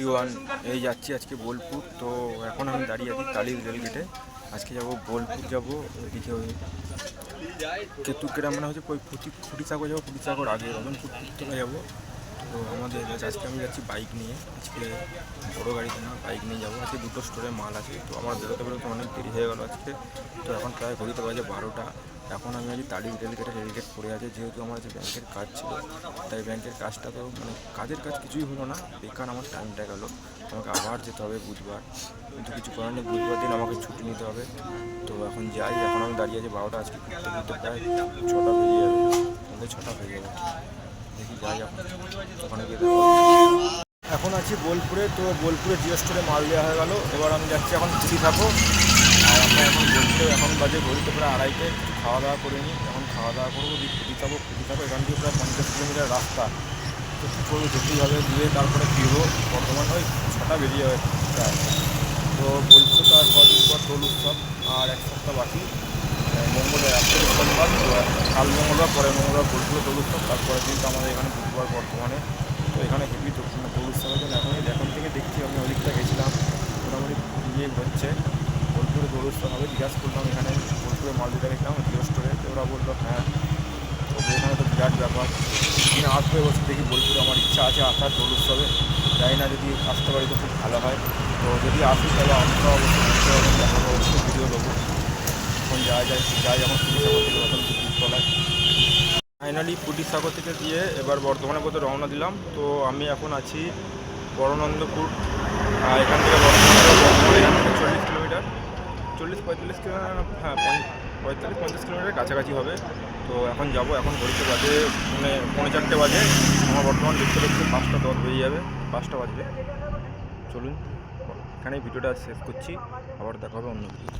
One এই যাচ্ছি আজকে বোলপুর। তো এখন আমি দাঁড়িয়ে আছি টালির রেলগেটে। আজকে যাব বোলপুর, যাব ওইদিকে ওই কেতুগ্রাম মানে হচ্ছে ওই ফুটিসাগর যাবো, ফুটিসাগর আগে রতনপুর থেকে যাবো। তো আমাদের আজকে আমি যাচ্ছি বাইক নিয়ে, আজকে বড়ো গাড়িতে না বাইক নিয়ে যাবো। আজকে দুটো স্টোরে মাল আছে, তো আমার বেরোতে বেরোতে অনেক দেরি হয়ে গেলো আজকে। তো এখন প্রায় ঘড়িতে বাজে 12টা। এখন আমি আছি টালির রেলগেট পড়ে আছে, যেহেতু আমার যে ব্যাংকের কাজ ছিল, তাই ব্যাংকের কাজটা তো মানে কাজের কাজ কিছুই হলো না, বেকার আমার টাইমটা গেল। আমাকে আবার যেতে হবে বুধবার, কিন্তু কিছু করার নেই, বুধবার দিন আমাকে ছুটি নিতে হবে। তো এখন যাই, এখন আমি দাঁড়িয়ে আছি 12টা, আজকে ঘুরতে ঘুরতে প্রায় 6টা বেরিয়ে যাবে, সন্ধ্যে 6টা হয়ে যাবে। দেখি যাই এখন ওখানে গিয়ে দেখো। এখন আছি বোলপুরে। তো বোলপুরে জিও স্টোরে মাল দেওয়া হয়ে গেল। এবার আমি যাচ্ছি এখন ফুটি থাকো। আর আমরা এখন বোলপুরে এখন বাজে ঘড়িতে প্রায় 2:30, কিছু খাওয়া দাওয়া করে নিই, এখন খাওয়া দাওয়া করবো, দিয়ে ফুটি থাকো। এখান থেকে প্রায় 50 কিলোমিটার রাস্তা। তো কী করবো, যেতেই হবে, দিয়ে তারপরে ফিরবো। বর্তমান ওই 6টা বেরিয়ে যাবে প্রায়। তো বোলপুরে তার কদিন পর দোল উৎসব, আর এক সপ্তাহ বাকি। মঙ্গলবার আজকে সোমবার, তো কাল মঙ্গলবার, পরের মঙ্গলবার বোলপুরে দোল উৎসব, তারপরের দিন তো আমাদের এখানে বুধবার বর্তমানে। তো এখানে হেভি দোল উৎসবের জন্য এখন থেকে দেখছি, আমি ওদিকটা গেছিলাম, মোটামুটি ইয়ে হচ্ছে বোলপুরে দোল উৎসব হবে। জিজ্ঞাসা করলাম এখানে বোলপুরে মাল দিতে গেছিলাম জিও স্টোরে, তো ওরা বললো হ্যাঁ, তো এখানে তো বিরাট ব্যাপার। কিনে আসবো এবছর, দেখি বোলপুরে আমার ইচ্ছা আছে আসার দোল উৎসবে। জানি না, যদি আসতে পারি তো খুব ভালো হয়। তো যদি আসি তাহলে আমরা অবশ্যই দেখতে পাবেন, দেখাবো, অবশ্যই ভিডিও দেবো। এখন যাই এখন ফুটিসাগর থেকে রতনপুর দ্বীপতলায়। ফাইনালি ফুটিসাগর থেকে দিয়ে এবার বর্ধমানের পথে রওনা দিলাম। তো আমি এখন আছি বড়নন্দপুর। এখান থেকে বর্ধমানে এখান থেকে 40 কিলোমিটার, 40-45 কিলোমিটার, হ্যাঁ 45-50 কিলোমিটার কাছাকাছি হবে। তো এখন যাব, এখন ঘড়িতে বাজে মানে 4:45 বাজে। আমার বর্তমান দেখতে 5টা 10 বেরিয়ে যাবে, 5টা বাজবে। চলুন এখানেই ভিডিওটা শেষ করছি, আবার দেখা হবে অন্য ভিডিও।